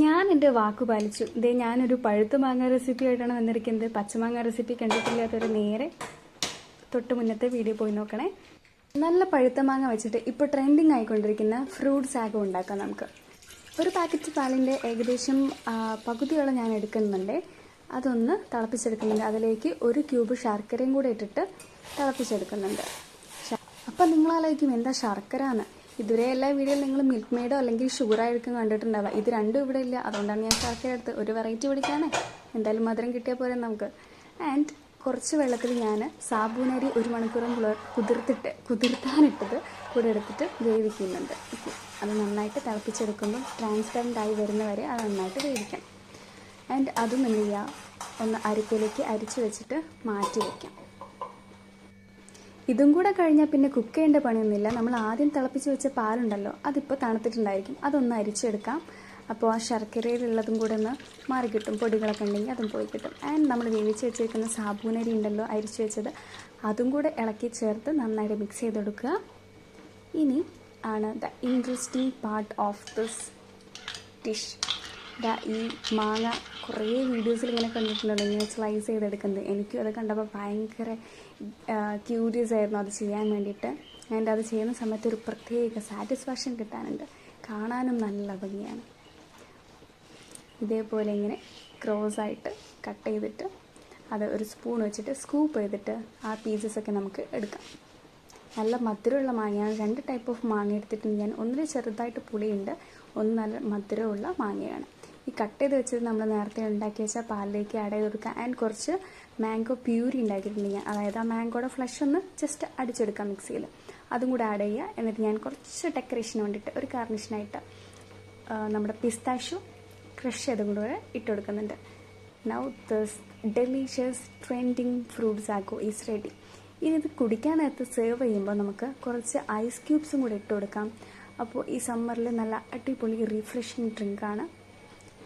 ഞാൻ എൻ്റെ വാക്ക് പാലിച്ചു. ഇതേ ഞാനൊരു പഴുത്ത മാങ്ങ റെസിപ്പി ആയിട്ടാണ് വന്നിരിക്കുന്നത്. പച്ചമാങ്ങ റെസിപ്പി കണ്ടിട്ടില്ലാത്തൊരു നേരെ തൊട്ട് മുന്നത്തെ വീഡിയോ പോയി നോക്കണേ. നല്ല പഴുത്ത മാങ്ങ വെച്ചിട്ട് ഇപ്പോൾ ട്രെൻഡിങ് ആയിക്കൊണ്ടിരിക്കുന്ന ഫ്രൂട്ട് സാഗോ ഉണ്ടാക്കാം നമുക്ക്. ഒരു പാക്കറ്റ് പാലിൻ്റെ ഏകദേശം പകുതിയോളം ഞാൻ എടുക്കുന്നുണ്ട്. അതൊന്ന് തിളപ്പിച്ചെടുക്കുന്നുണ്ട്. അതിലേക്ക് 1 ക്യൂബ് ശർക്കരയും കൂടെ ഇട്ടിട്ട് തിളപ്പിച്ചെടുക്കുന്നുണ്ട്. അപ്പം നിങ്ങളാലോചിക്കും എന്താ ശർക്കര എന്ന്. ഇതുവരെ എല്ലാ വീഡിയോയിൽ നിങ്ങൾ മിൽക്ക് മെയ്ഡോ അല്ലെങ്കിൽ ഷുഗറായിരിക്കും കണ്ടിട്ടുണ്ടാവുക. ഇത് രണ്ടും ഇവിടെ ഇല്ല. അതുകൊണ്ടാണ് ഞാൻ ശർക്കര എടുത്ത് ഒരു വെറൈറ്റി പിടിക്കാനേ. എന്തായാലും മധുരം കിട്ടിയാൽ പോരെ നമുക്ക്. ആൻഡ് കുറച്ച് വെള്ളത്തിൽ ഞാൻ സാബൂനരി 1 മണിക്കൂറും കുതിർത്താനിട്ടത് കൂടെ എടുത്തിട്ട് വേവിക്കുന്നുണ്ട്. അത് നന്നായിട്ട് തിളപ്പിച്ചെടുക്കുമ്പോൾ ട്രാൻസ്പെറൻ്റ് ആയി വരുന്നവരെ അത് നന്നായിട്ട് വേവിക്കാം. ആൻഡ് അതും എന്ത് ചെയ്യുക, ഒന്ന് അരിപ്പയിലേക്ക് അരിച്ച് വെച്ചിട്ട് മാറ്റി വയ്ക്കാം. ഇതും കൂടെ കഴിഞ്ഞാൽ പിന്നെ കുക്ക് ചെയ്യേണ്ട പണിയൊന്നുമില്ല. നമ്മൾ ആദ്യം തിളപ്പിച്ച് വെച്ച പാലുണ്ടല്ലോ, അതിപ്പോൾ തണുത്തിട്ടുണ്ടായിരിക്കും. അതൊന്ന് അരിച്ചെടുക്കാം. അപ്പോൾ ആ ശർക്കരയിലുള്ളതും കൂടെ ഒന്ന് മാറി കിട്ടും. പൊടികളൊക്കെ ഉണ്ടെങ്കിൽ അതും പോയി കിട്ടും. ആൻഡ് നമ്മൾ വേവിച്ച് വെച്ചിരിക്കുന്ന സാബൂനരി ഉണ്ടല്ലോ, അരിച്ച് വെച്ചത്, അതും കൂടെ ഇളക്കി ചേർത്ത് നന്നായിട്ട് മിക്സ് ചെയ്തെടുക്കുക. ഇനി ആണ് the interesting part of this dish. ഈ മാങ്ങ കുറേ വീഡിയോസിൽ ഇങ്ങനെ കണ്ടിട്ടുണ്ടല്ലോ, ഇങ്ങനെ സ്ലൈസ് ചെയ്തെടുക്കുന്നത്. എനിക്കും അത് കണ്ടപ്പോൾ ഭയങ്കര ക്യൂരിയസ് ആയിരുന്നു അത് ചെയ്യാൻ വേണ്ടിയിട്ട്. ആൻഡ് അത് ചെയ്യുന്ന സമയത്ത് ഒരു പ്രത്യേക സാറ്റിസ്ഫാക്ഷൻ കിട്ടാനുണ്ട്. കാണാനും നല്ല ഭംഗിയാണ്. ഇതേപോലെ ഇങ്ങനെ ക്രോസായിട്ട് കട്ട് ചെയ്തിട്ട് അത് ഒരു സ്പൂൺ വെച്ചിട്ട് സ്കൂപ്പ് ചെയ്തിട്ട് ആ പീസസൊക്കെ നമുക്ക് എടുക്കാം. നല്ല മധുരമുള്ള മാങ്ങയാണ്. 2 ടൈപ്പ് ഓഫ് മാങ്ങ എടുത്തിട്ടുണ്ട് ഞാൻ. ഒന്നിൽ ചെറുതായിട്ട് പുളിയുണ്ട്, ഒന്ന് നല്ല മധുരമുള്ള മാങ്ങയാണ്. ഈ കട്ട് ചെയ്ത് വെച്ചത് നമ്മൾ നേരത്തെ ഉണ്ടാക്കി വെച്ചാൽ പാലിലേക്ക് ആഡ് ചെയ്ത് കൊടുക്കുക. ആൻഡ് കുറച്ച് മാംഗോ പ്യൂരി ഉണ്ടാക്കിയിട്ടുണ്ട് ഞാൻ. അതായത് ആ മാംഗോയുടെ ഫ്ലഷ് ഒന്ന് ജസ്റ്റ് അടിച്ചെടുക്കാം മിക്സിയിൽ. അതും കൂടെ ആഡ് ചെയ്യുക. എന്നിട്ട് ഞാൻ കുറച്ച് ഡെക്കറേഷന് വേണ്ടിയിട്ട് ഒരു ഗാർണിഷിനായിട്ട് നമ്മുടെ പിസ്താഷ്യോ ക്രഷ് ചെയ്തും കൂടെ ഇട്ട് കൊടുക്കുന്നുണ്ട്. Now this delicious trending fruit sago is ready. ഇനി ഇത് കുടിക്കാൻ നേരത്ത് സെർവ് ചെയ്യുമ്പോൾ നമുക്ക് കുറച്ച് ഐസ് ക്യൂബ്സും കൂടെ ഇട്ട് കൊടുക്കാം. അപ്പോൾ ഈ സമ്മറിൽ നല്ല അടിപൊളി റീഫ്രഷിങ് ഡ്രിങ്കാണ്.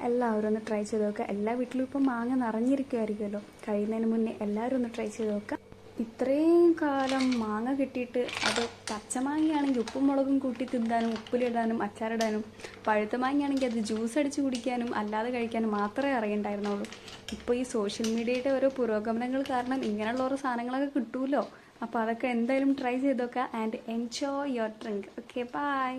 എല്ലാവരും ഒന്ന് ട്രൈ ചെയ്ത് നോക്കുക. എല്ലാ വീട്ടിലും ഇപ്പം മാങ്ങ നിറഞ്ഞിരിക്കുമായിരിക്കുമല്ലോ. കഴിയുന്നതിന് മുന്നേ എല്ലാവരും ഒന്ന് ട്രൈ ചെയ്ത് നോക്കുക. ഇത്രയും കാലം മാങ്ങ കിട്ടിയിട്ട് അത് പച്ചമാങ്ങയാണെങ്കിൽ ഉപ്പും മുളകും കൂട്ടി തിന്നാനും ഉപ്പിലിടാനും അച്ചാറിടാനും, പഴുത്ത മാങ്ങയാണെങ്കിൽ അത് ജ്യൂസ് അടിച്ച് കുടിക്കാനും അല്ലാതെ കഴിക്കാനും മാത്രമേ അറിയണ്ടായിരുന്നുള്ളൂ. ഇപ്പോൾ ഈ സോഷ്യൽ മീഡിയയുടെ ഓരോ പുരോഗമനങ്ങൾ കാരണം ഇങ്ങനെയുള്ള ഓരോ സാധനങ്ങളൊക്കെ കിട്ടുമല്ലോ. അപ്പോൾ അതൊക്കെ എന്തായാലും ട്രൈ ചെയ്ത് നോക്കുക. And enjoy your drink. Okay, by.